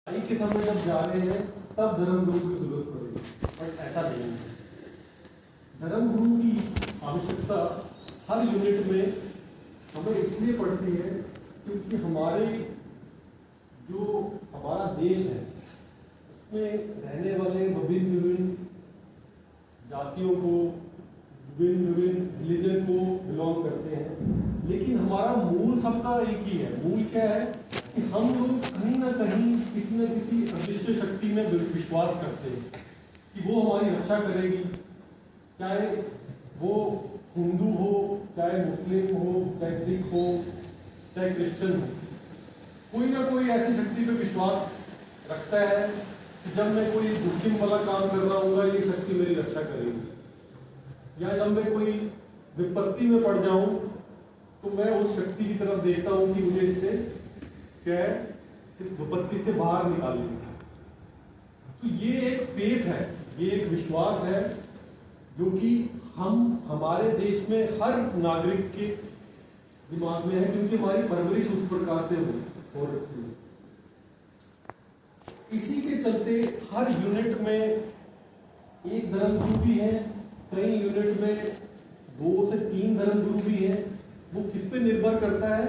आई के समय जब जा रहे हैं तब धर्म गुरु की जरूरत पड़ेगी, बट ऐसा नहीं है। धर्म गुरु की आवश्यकता हर यूनिट में हमें इसलिए पड़ती है क्योंकि हमारे जो हमारा देश है उसमें रहने वाले विभिन्न विभिन्न जातियों को, विभिन्न विभिन्न रिलीजन को बिलोंग करते हैं, लेकिन हमारा मूल सबका एक ही है। मूल क्या है कि हम लोग कहीं ना कहीं किसी न किसी अदृश्य शक्ति में विश्वास करते हैं कि वो हमारी रक्षा करेगी, चाहे वो हिंदू हो, चाहे मुस्लिम हो, चाहे सिख हो, चाहे क्रिश्चियन हो। कोई ना कोई ऐसी शक्ति पे विश्वास रखता है कि जब मैं कोई मुस्लिम वाला काम कर रहा हूँगा ये शक्ति मेरी रक्षा करेगी, या जब मैं कोई विपत्ति में पड़ जाऊं तो मैं उस शक्ति की तरफ देखता हूं कि मुझे इससे क्या है, इस विपत्ति से बाहर निकालेगी। तो ये एक फेथ है, ये एक विश्वास है जो कि हम हमारे देश में हर नागरिक के दिमाग में है, क्योंकि हमारी परवरिश उस प्रकार से हो रही है। इसी के चलते हर यूनिट में एक धर्म गुरु भी है, कई यूनिट में 2 से 3 धर्म गुरु भी हैं। वो किस पे निर्भर करता है?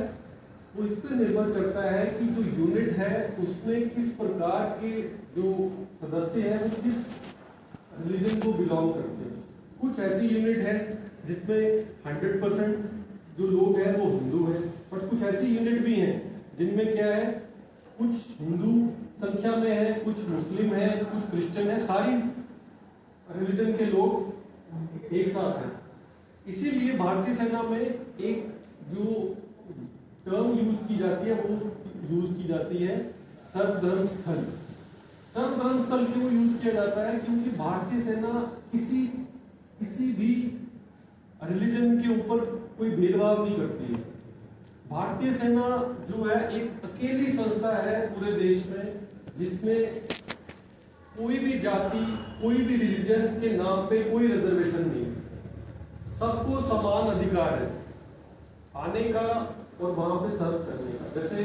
वो इस पे निर्भर करता है कि जो यूनिट है उसमें किस प्रकार के जो सदस्य हैं वो किस रिलीजन को बिलोंग करते हैं। कुछ ऐसी यूनिट है जिसमें 100% जो लोग हैं वो हिंदू हैं, बट कुछ ऐसी यूनिट भी हैं जिनमें क्या है, कुछ हिंदू संख्या में है, कुछ मुस्लिम है, कुछ क्रिश्चियन है, सारी रिलीजन के लोग एक साथ हैं। इसीलिए भारतीय सेना में एक जो टर्म यूज की जाती है वो यूज की जाती है सर्वधर्म स्थल। सर्वधर्म स्थल क्यों यूज किया जाता है? क्योंकि भारतीय सेना किसी भी रिलीजन के ऊपर कोई भेदभाव नहीं करती है। भारतीय सेना जो है एक अकेली संस्था है पूरे देश में जिसमें कोई भी जाति, कोई भी रिलीजन के नाम पे कोई रिजर्वेशन नहीं है। सबको समान अधिकार है आने का और वहां पे सर्व करने का। जैसे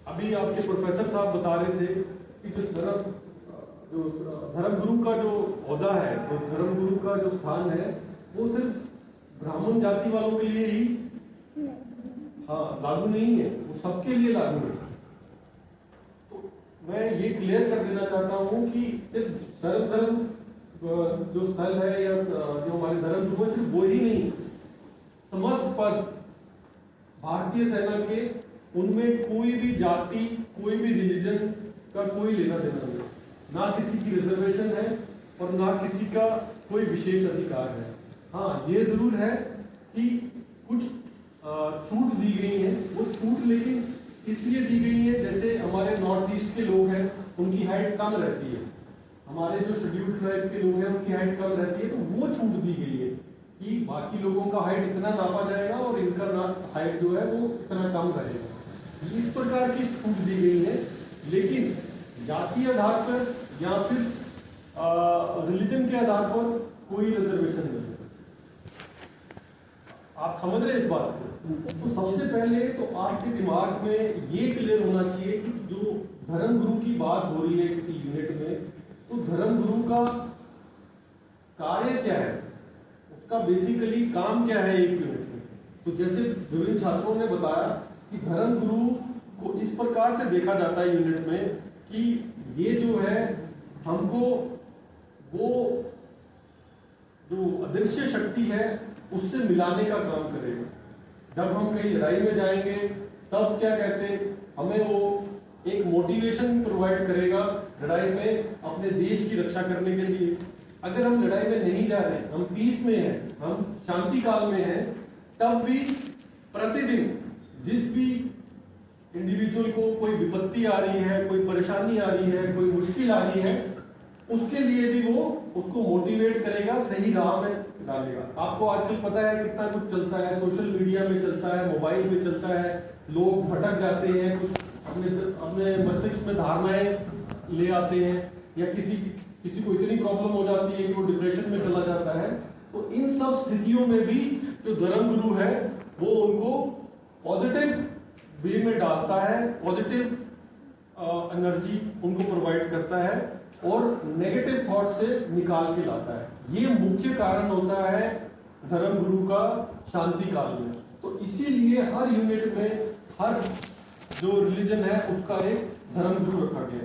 अभी आपके प्रोफेसर साहब बता रहे थे कि जो धर्म गुरु का जो ओहदा है, जो धर्म गुरु का जो स्थान है वो सिर्फ ब्राह्मण जाति वालों के लिए ही लागू नहीं है, वो सबके लिए लागू है। तो मैं ये क्लियर कर देना चाहता हूं कि सिर्फ सर्वधर्म जो स्थल है या जो हमारे धर्म गुरु है सिर्फ वो ही नहीं, समस्त पद भारतीय सेना के, उनमें कोई भी जाति, कोई भी रिलीजन का कोई लेना देना नहीं, ना किसी की रिजर्वेशन है और ना किसी का कोई विशेष अधिकार है। हाँ, ये जरूर है कि कुछ छूट दी गई है। वो छूट लेकिन इसलिए दी गई है, जैसे हमारे नॉर्थ ईस्ट के लोग हैं उनकी हाइट कम रहती है, हमारे जो शेड्यूल्ड ट्राइब के लोग हैं उनकी हाइट कम रहती है, तो वो छूट दी गई है कि बाकी लोगों का हाइट इतना नापा जाएगा और इनका हाइट जो है वो इतना कम रहेगा। इस प्रकार की छूट दी गई है, लेकिन जातीय आधार पर या फिर रिलीजन के आधार पर कोई रिजर्वेशन नहीं है। आप समझ रहे हैं इस बात को? तो सबसे पहले तो आपके दिमाग में ये क्लियर होना चाहिए कि जो धर्म गुरु की बात हो रही है किसी यूनिट में, तो धर्म गुरु का कार्य क्या है, उसका बेसिकली काम क्या है एक यूनिट में। तो जैसे विभिन्न छात्रों ने बताया कि धर्म गुरु को इस प्रकार से देखा जाता है यूनिट में कि ये जो है हमको वो जो अदृश्य शक्ति है उससे मिलाने का काम करेगा। जब हम कहीं लड़ाई में जाएंगे तब क्या कहते हैं, हमें वो एक मोटिवेशन प्रोवाइड करेगा लड़ाई में अपने देश की रक्षा करने के लिए। अगर हम लड़ाई में नहीं जा रहे, हम पीस में हैं, हम शांति काल में हैं, तब भी प्रतिदिन जिस भी इंडिविजुअल को कोई विपत्ति आ रही है, कोई परेशानी आ रही है, कोई मुश्किल आ रही है, उसके लिए भी वो उसको मोटिवेट करेगा, सही राह में डालेगा। आपको आजकल पता है कितना कुछ चलता है, सोशल मीडिया में चलता है, मोबाइल में चलता है, लोग भटक जाते हैं, कुछ अपने मस्तिष्क में धारणाएं ले आते हैं, या किसी को इतनी प्रॉब्लम हो जाती है कि वो डिप्रेशन में चला जाता है। तो इन सब स्थितियों में भी जो धर्म गुरु है वो उनको पॉजिटिव वे में डालता है, पॉजिटिव एनर्जी उनको प्रोवाइड करता है और नेगेटिव थॉट से निकाल के लाता है। ये मुख्य कारण होता है धर्मगुरु का शांति काल में। तो इसीलिए हर यूनिट में हर जो रिलीजन है उसका एक धर्मगुरु रखा गया है।